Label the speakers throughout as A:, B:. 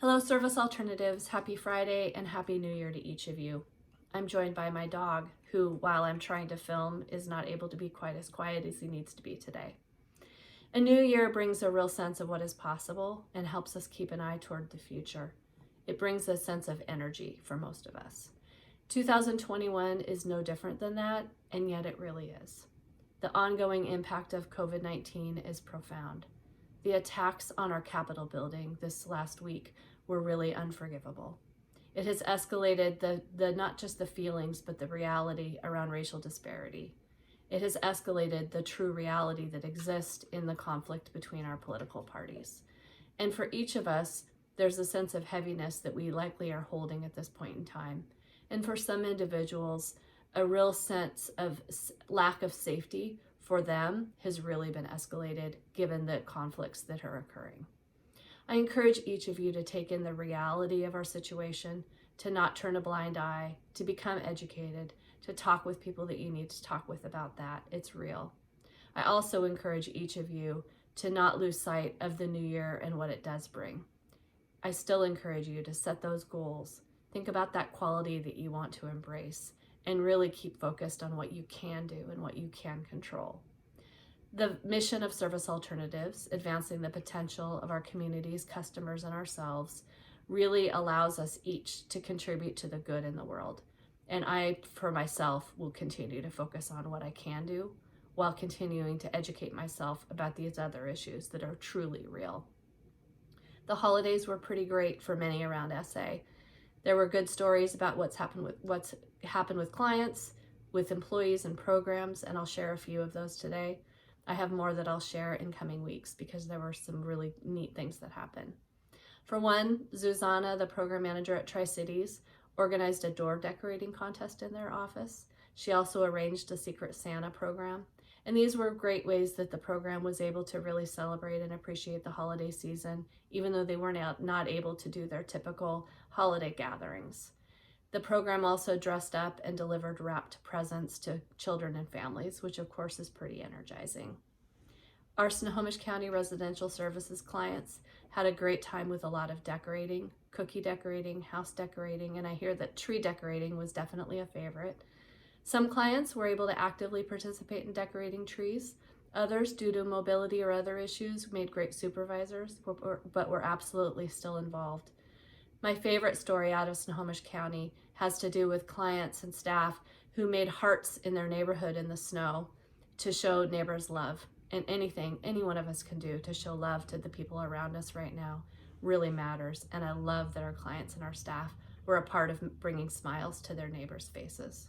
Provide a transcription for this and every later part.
A: Hello, Service Alternatives. Happy Friday and Happy New Year to each of you. I'm joined by my dog, who, while I'm trying to film, is not able to be quite as quiet as he needs to be today. A new year brings a real sense of what is possible and helps us keep an eye toward the future. It brings a sense of energy for most of us. 2021 is no different than that, and yet it really is. The ongoing impact of COVID-19 is profound. The attacks on our Capitol building this last week were really unforgivable. It has escalated the not just the feelings, but the reality around racial disparity. It has escalated the true reality that exists in the conflict between our political parties. And for each of us, there's a sense of heaviness that we likely are holding at this point in time. And for some individuals, a real sense of lack of safety for them has really been escalated given the conflicts that are occurring. I encourage each of you to take in the reality of our situation, to not turn a blind eye, to become educated, to talk with people that you need to talk with about that. It's real. I also encourage each of you to not lose sight of the new year and what it does bring. I still encourage you to set those goals. Think about that quality that you want to embrace and really keep focused on what you can do and what you can control. The mission of Service Alternatives, advancing the potential of our communities, customers, and ourselves, really allows us each to contribute to the good in the world. And I, for myself, will continue to focus on what I can do while continuing to educate myself about these other issues that are truly real. The holidays were pretty great for many around SA. There were good stories about what's happened with clients, with employees and programs, and I'll share a few of those today. I have more that I'll share in coming weeks because there were some really neat things that happened. For one, Zuzana, the program manager at Tri-Cities, organized a door decorating contest in their office. She also arranged a Secret Santa program. And these were great ways that the program was able to really celebrate and appreciate the holiday season, even though they were not able to do their typical holiday gatherings. The program also dressed up and delivered wrapped presents to children and families, which of course is pretty energizing. Our Snohomish County Residential Services clients had a great time with a lot of decorating, cookie decorating, house decorating, and I hear that tree decorating was definitely a favorite. Some clients were able to actively participate in decorating trees. Others, due to mobility or other issues, made great supervisors, but were absolutely still involved. My favorite story out of Snohomish County has to do with clients and staff who made hearts in their neighborhood in the snow to show neighbors love. And anything any one of us can do to show love to the people around us right now really matters. And I love that our clients and our staff were a part of bringing smiles to their neighbors' faces.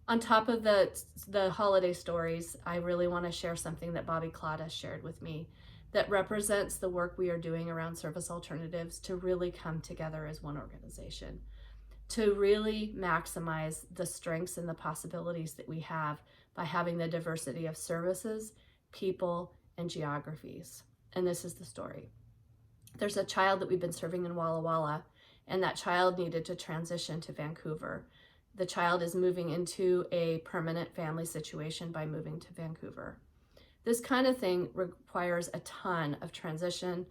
A: On top of the holiday stories, I really want to share something that Bobby Claudia shared with me that represents the work we are doing around Service Alternatives to really come together as one organization, to really maximize the strengths and the possibilities that we have by having the diversity of services, people, and geographies. And this is the story. There's a child that we've been serving in Walla Walla, and that child needed to transition to Vancouver. The child is moving into a permanent family situation by moving to Vancouver. This kind of thing requires a ton of transition,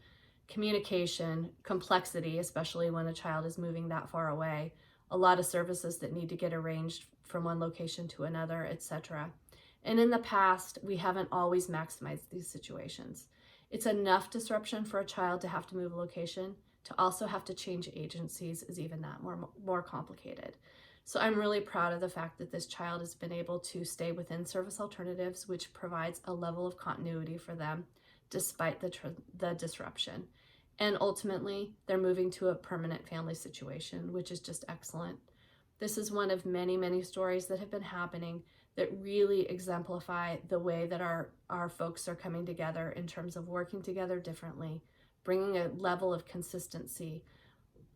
A: communication, complexity, especially when a child is moving that far away, a lot of services that need to get arranged from one location to another, etc. And in the past, we haven't always maximized these situations. It's enough disruption for a child to have to move location. To also have to change agencies is even that more complicated. So I'm really proud of the fact that this child has been able to stay within Service Alternatives, which provides a level of continuity for them despite the disruption. And ultimately, they're moving to a permanent family situation, which is just excellent. This is one of many, many stories that have been happening that really exemplify the way that our folks are coming together in terms of working together differently, bringing a level of consistency,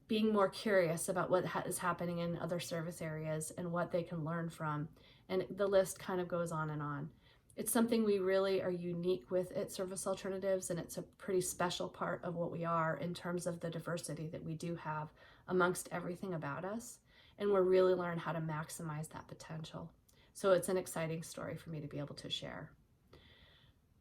A: being more curious about what is happening in other service areas and what they can learn from. And the list kind of goes on and on. It's something we really are unique with at Service Alternatives, and it's a pretty special part of what we are in terms of the diversity that we do have amongst everything about us. And we're really learning how to maximize that potential. So it's an exciting story for me to be able to share.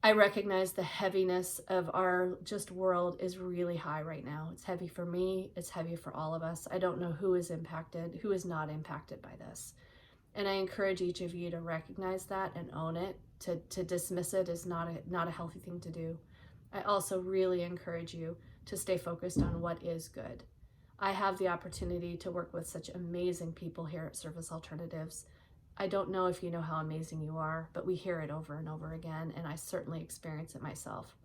A: I recognize the heaviness of our just world is really high right now. It's heavy for me. It's heavy for all of us. I don't know who is impacted, who is not impacted by this. And I encourage each of you to recognize that and own it. To dismiss it is not a healthy thing to do. I also really encourage you to stay focused on what is good. I have the opportunity to work with such amazing people here at Service Alternatives. I don't know if you know how amazing you are, but we hear it over and over again, and I certainly experience it myself.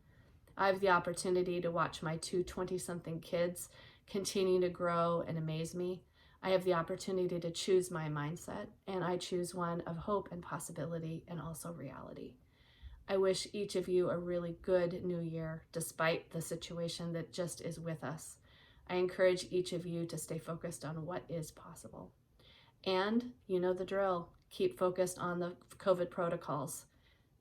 A: I have the opportunity to watch my two 20-something kids continue to grow and amaze me. I have the opportunity to choose my mindset, and I choose one of hope and possibility and also reality. I wish each of you a really good new year, despite the situation that just is with us. I encourage each of you to stay focused on what is possible. And you know the drill. Keep focused on the COVID protocols,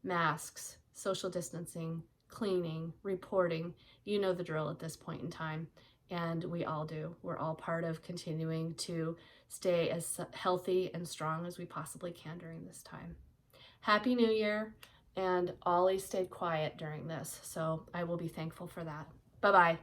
A: masks, social distancing, cleaning, reporting. You know the drill at this point in time, and we all do. We're all part of continuing to stay as healthy and strong as we possibly can during this time. Happy New Year, and Ollie stayed quiet during this, so I will be thankful for that. Bye-bye.